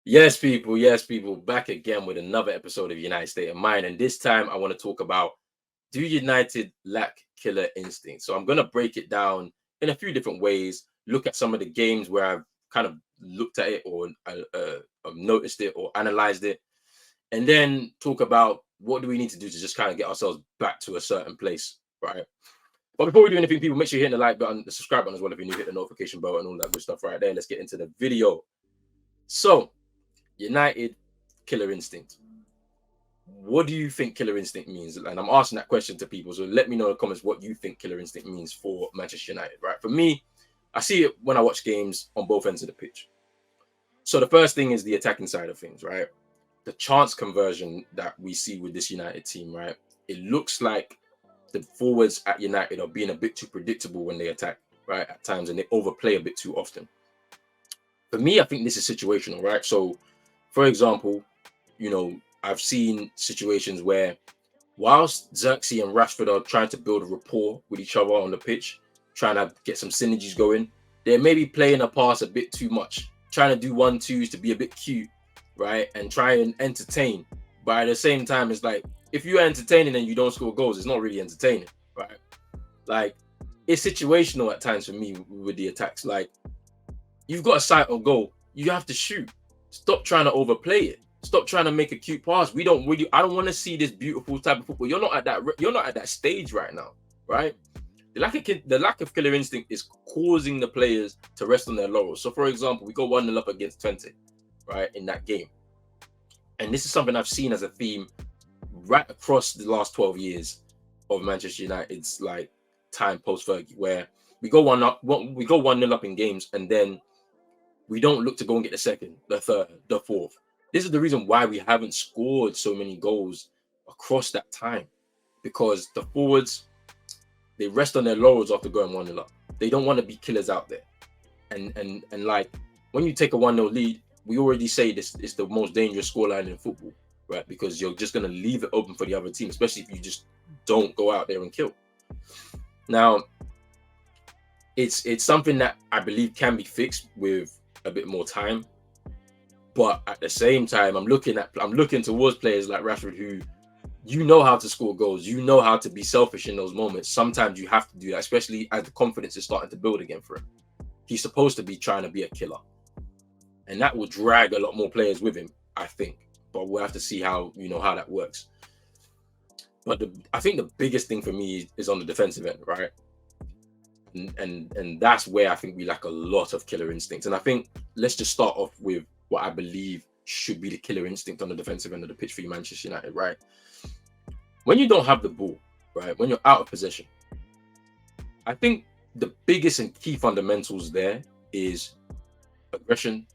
Yes, people, back again with another episode of United State of Mind. And this time I want to talk about, do United lack killer instinct? So I'm going to break it down in a few different ways, look at some of the games where I've kind of looked at it or noticed it or analyzed it, and then talk about what do we need to do to just kind of get ourselves back to a certain place, right? But before we do anything, people, make sure you hit the like button, the subscribe button as well if you're new, hit the notification bell and all that good stuff right there. Let's get into the video. So, United killer instinct. What do you think killer instinct means? And I'm asking that question to people. So let me know in the comments what you think killer instinct means for Manchester United, right? For me, I see it when I watch games on both ends of the pitch. So the first thing is the attacking side of things, right? The chance conversion that we see with this United team, right? It looks like the forwards at United are being a bit too predictable when they attack, right? At times, and they overplay a bit too often. For me, I think this is situational, right? So, for example, I've seen situations where whilst Xerxes and Rashford are trying to build a rapport with each other on the pitch, trying to get some synergies going, they're maybe playing a pass a bit too much, trying to do 1-2s to be a bit cute, right? And try and entertain. But at the same time, it's like, if you're entertaining and you don't score goals, it's not really entertaining, right? Like, it's situational at times for me with the attacks. Like, you've got a sight on goal, you have to shoot. Stop trying to overplay it. Stop trying to make a cute pass. I don't want to see this beautiful type of football. You're not at that stage right now, right? The lack of killer instinct is causing the players to rest on their laurels. So, for example, we go 1-0 up against Twente, right, in that game. And this is something I've seen as a theme right across the last 12 years of Manchester United's like time post Fergie, where we go 1-0 up in games, and then we don't look to go and get the second, the third, the fourth. This is the reason why we haven't scored so many goals across that time, because the forwards, they rest on their laurels after going 1-0 up. They don't want to be killers out there. And like, when you take a 1-0 lead, we already say this is the most dangerous scoreline in football, right? Because you're just going to leave it open for the other team, especially if you just don't go out there and kill. Now, it's something that I believe can be fixed with a bit more time. But at the same time, I'm looking towards players like Rashford, who how to score goals, how to be selfish in those moments. Sometimes you have to do that, especially as the confidence is starting to build again for him. He's supposed to be trying to be a killer, and that will drag a lot more players with him, I think. But we'll have to see how that works. But I think the biggest thing for me is on the defensive end, right? And that's where I think we lack a lot of killer instincts. And I think let's just start off with what I believe should be the killer instinct on the defensive end of the pitch for Manchester United, right? When you don't have the ball, right, when you're out of possession, I think the biggest and key fundamentals there is aggression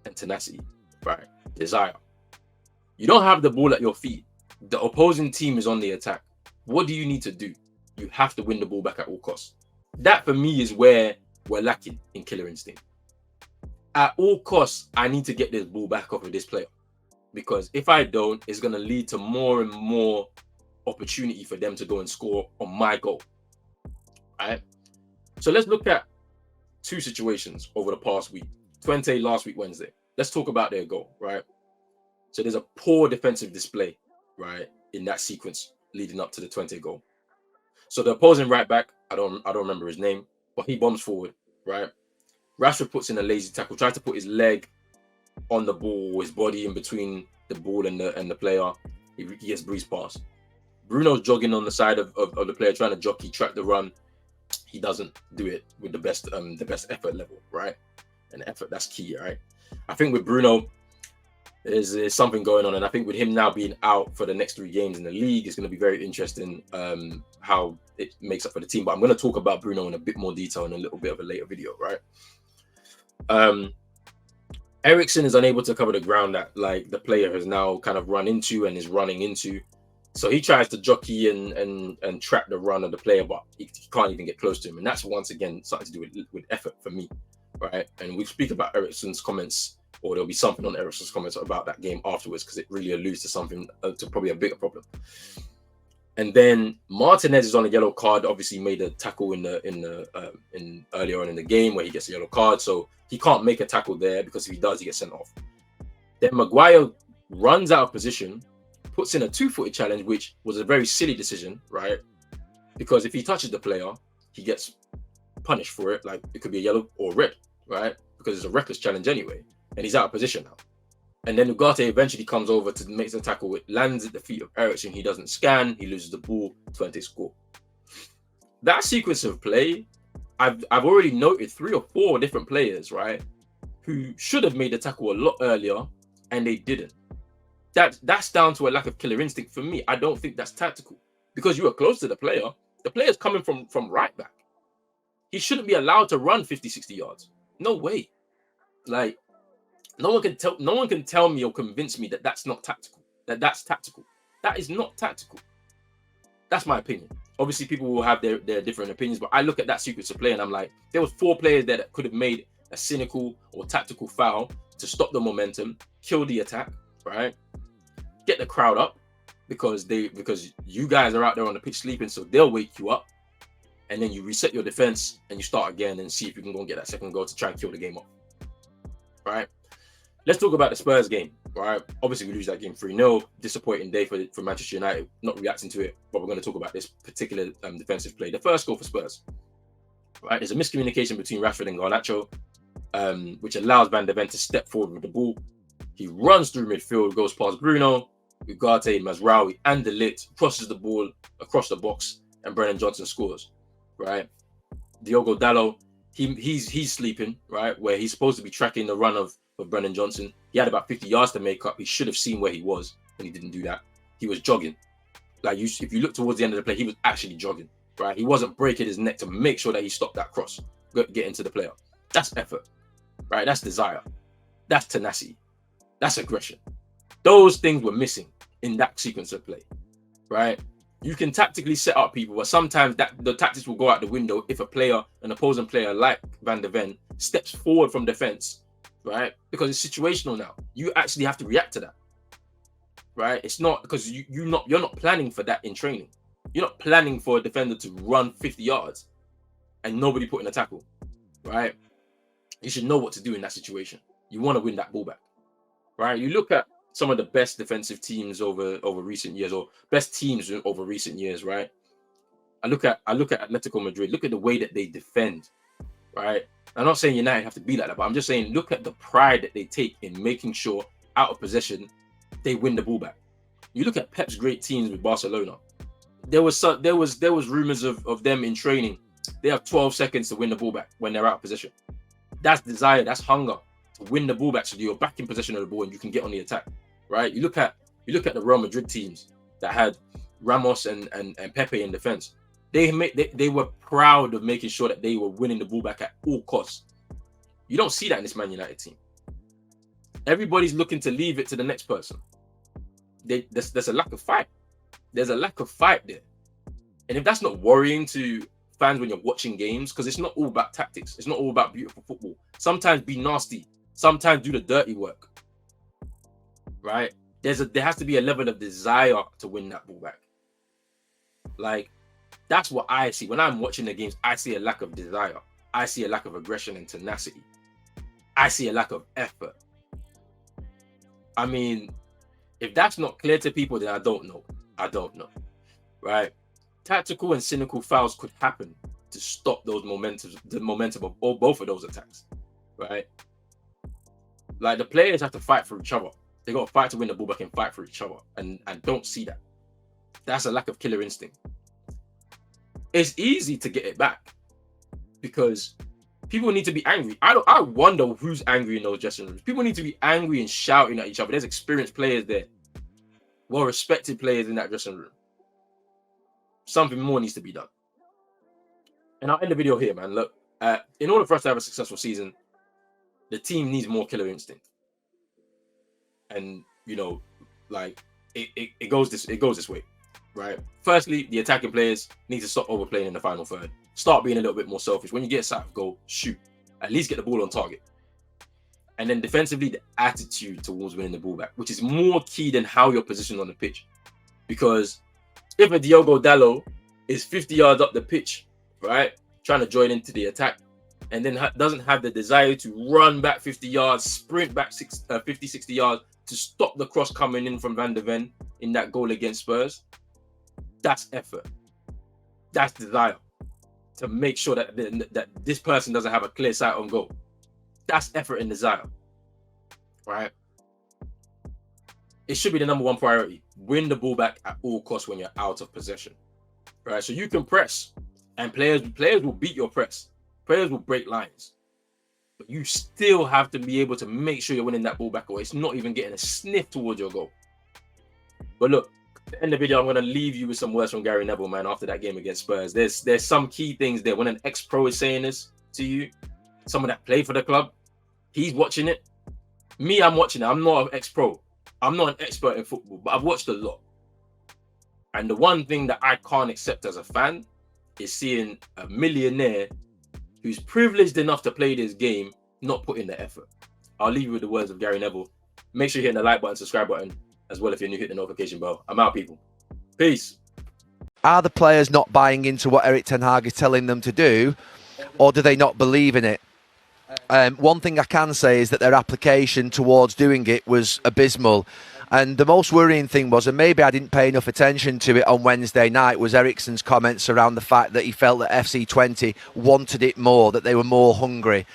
and tenacity, right? Desire. You don't have the ball at your feet. The opposing team is on the attack. What do you need to do? You have to win the ball back at all costs. That for me is where we're lacking in killer instinct. At all costs, I need to get this ball back off of this player, because if I don't, it's going to lead to more and more opportunity for them to go and score on my goal. Right? So let's look at two situations over the past week. Twente last week, Wednesday. Let's talk about their goal, right? So there's a poor defensive display, right, in that sequence leading up to the Twente goal. So the opposing right back, I don't remember his name, but he bombs forward, right? Rashford puts in a lazy tackle, tries to put his leg on the ball, his body in between the ball and the player. He gets breezed past. Bruno's jogging on the side of the player, trying to jockey, track the run. He doesn't do it with the best effort level, right? And effort, that's key, right? I think with Bruno, there's something going on, and I think with him now being out for the next 3 games in the league, it's going to be very interesting how it makes up for the team. But I'm going to talk about Bruno in a bit more detail in a little bit of a later video, right? Eriksen is unable to cover the ground that like the player has now kind of run into and is running into. So he tries to jockey and track the run of the player, but he can't even get close to him. And that's once again something to do with effort for me, right? And we speak about Eriksen's comments, or there'll be something on Eriksen's comments about that game afterwards, because it really alludes to something, to probably a bigger problem. And then Martinez is on a yellow card. Obviously, made a tackle in earlier on in the game where he gets a yellow card, so he can't make a tackle there, because if he does, he gets sent off. Then Maguire runs out of position, puts in a 2-footed challenge, which was a very silly decision, right? Because if he touches the player, he gets punished for it. Like, it could be a yellow or red, right? Because it's a reckless challenge anyway, and he's out of position now. And then Ugarte eventually comes over to make the tackle. It lands at the feet of Eriksen. He doesn't scan. He loses the ball. Twente score. That sequence of play, I've already noted 3 or 4 different players, right, who should have made the tackle a lot earlier, and they didn't. That's down to a lack of killer instinct for me. I don't think that's tactical, because you are close to the player. The player's coming from right back. He shouldn't be allowed to run 50, 60 yards. No way. Like, no one can tell me or convince me that that's not tactical. That's tactical. That is not tactical. That's my opinion. Obviously, people will have their different opinions, but I look at that sequence of play and I'm like, there was 4 players there that could have made a cynical or tactical foul to stop the momentum, kill the attack, right? Get the crowd up, because you guys are out there on the pitch sleeping, so they'll wake you up, and then you reset your defense and you start again and see if you can go and get that second goal to try and kill the game off. Right? Let's talk about the Spurs game. Right? Obviously, we lose that game 3-0. Disappointing day for Manchester United, not reacting to it, but we're going to talk about this particular defensive play. The first goal for Spurs. Right? There's a miscommunication between Rashford and Garnacho, which allows Van de Ven to step forward with the ball. He runs through midfield, goes past Bruno, Ugarte, Mazraoui, and De Ligt, crosses the ball across the box, and Brennan Johnson scores. Right? Diogo Dalot, he's sleeping, right, where he's supposed to be tracking the run of Brennan Johnson. He had about 50 yards to make up. He should have seen where he was, and he didn't do that. He was jogging. Like, if you look towards the end of the play, he was actually jogging, right? He wasn't breaking his neck to make sure that he stopped that cross, get into the player. That's effort, right? That's desire. That's tenacity. That's aggression. Those things were missing in that sequence of play, right? You can tactically set up people, but sometimes the tactics will go out the window if an opposing player like Van de Ven, steps forward from defense, right? Because it's situational now. You actually have to react to that, right? It's not because you're not planning for that in training. You're not planning for a defender to run 50 yards and nobody putting a tackle, right? You should know what to do in that situation. You want to win that ball back, right? You look at some of the best defensive teams over recent years, or best teams over recent years, right? I look at Atletico Madrid. Look at the way that they defend, right? I'm not saying United have to be like that, but I'm just saying look at the pride that they take in making sure out of possession they win the ball back. You look at Pep's great teams with Barcelona. There was rumors of them in training. They have 12 seconds to win the ball back when they're out of possession. That's desire. That's hunger to win the ball back, so you're back in possession of the ball and you can get on the attack, right? You look at the Real Madrid teams that had Ramos and Pepe in defense. They were proud of making sure that they were winning the ball back at all costs. You don't see that in this Man United team. Everybody's looking to leave it to the next person. There's a lack of fight. There's a lack of fight there. And if that's not worrying to fans when you're watching games, because it's not all about tactics. It's not all about beautiful football. Sometimes be nasty. Sometimes do the dirty work. Right? There has to be a level of desire to win that ball back. Like, that's what I see. When I'm watching the games, I see a lack of desire. I see a lack of aggression and tenacity. I see a lack of effort. I mean, if that's not clear to people, then I don't know. Right? Tactical and cynical fouls could happen to stop the momentum of both of those attacks. Right? Like, the players have to fight for each other. They got to fight to win the ball back and fight for each other. And I don't see that. That's a lack of killer instinct. It's easy to get it back because people need to be angry. I wonder who's angry in those dressing rooms. People need to be angry and shouting at each other. There's experienced players there, well-respected players in that dressing room. Something more needs to be done. And I'll end the video here, man. Look, in order for us to have a successful season, the team needs more killer instinct. And like it goes this way. Right. Firstly, the attacking players need to stop overplaying in the final third. Start being a little bit more selfish. When you get a sack goal, shoot. At least get the ball on target. And then defensively, the attitude towards winning the ball back, which is more key than how you're positioned on the pitch. Because if a Diogo Dalot is 50 yards up the pitch, right, trying to join into the attack, and then doesn't have the desire to run back 50 yards, sprint back 50, 60 yards to stop the cross coming in from Van de Ven in that goal against Spurs. That's effort. That's desire to make sure that this person doesn't have a clear sight on goal. That's effort and desire, right? It should be the number one priority. Win the ball back at all costs when you're out of possession, right? So you can press, and players will beat your press. Players will break lines. But you still have to be able to make sure you're winning that ball back, or it's not even getting a sniff towards your goal. But look, at the end of the video, I'm going to leave you with some words from Gary Neville, man, after that game against Spurs. There's some key things there. When an ex-pro is saying this to you, someone that played for the club, he's watching it. Me, I'm watching it. I'm not an ex-pro. I'm not an expert in football, but I've watched a lot. And the one thing that I can't accept as a fan is seeing a millionaire who's privileged enough to play this game not put in the effort. I'll leave you with the words of Gary Neville. Make sure you hit the like button, subscribe button, as well if you're new, hit the notification bell. I'm out, people. Peace. Are the players not buying into what Erik ten Hag is telling them to do, or do they not believe in it? One thing I can say is that their application towards doing it was abysmal. And the most worrying thing was, and maybe I didn't pay enough attention to it on Wednesday night, was Eriksen's comments around the fact that he felt that FC Twente wanted it more, that they were more hungry.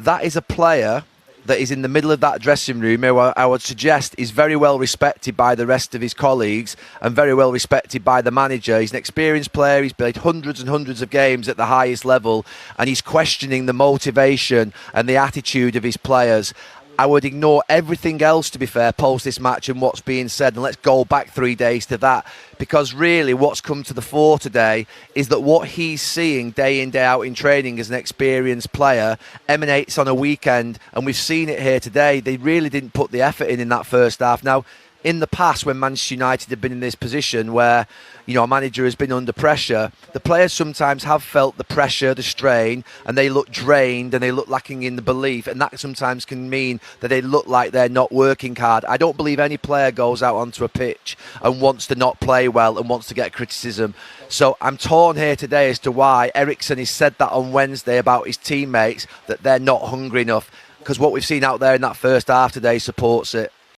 That is a player that is in the middle of that dressing room, who I would suggest is very well respected by the rest of his colleagues and very well respected by the manager. He's an experienced player. He's played hundreds and hundreds of games at the highest level, and he's questioning the motivation and the attitude of his players. I would ignore everything else, to be fair, post this match and what's being said, and let's go back 3 days to that, because really what's come to the fore today is that what he's seeing day in, day out in training as an experienced player emanates on a weekend, and we've seen it here today. They really didn't put the effort in that first half. Now, in the past, when Manchester United have been in this position where, you know, a manager has been under pressure, the players sometimes have felt the pressure, the strain, and they look drained and they look lacking in the belief, and that sometimes can mean that they look like they're not working hard. I don't believe any player goes out onto a pitch and wants to not play well and wants to get criticism. So I'm torn here today as to why Eriksen has said that on Wednesday about his teammates, that they're not hungry enough, because what we've seen out there in that first half today supports it.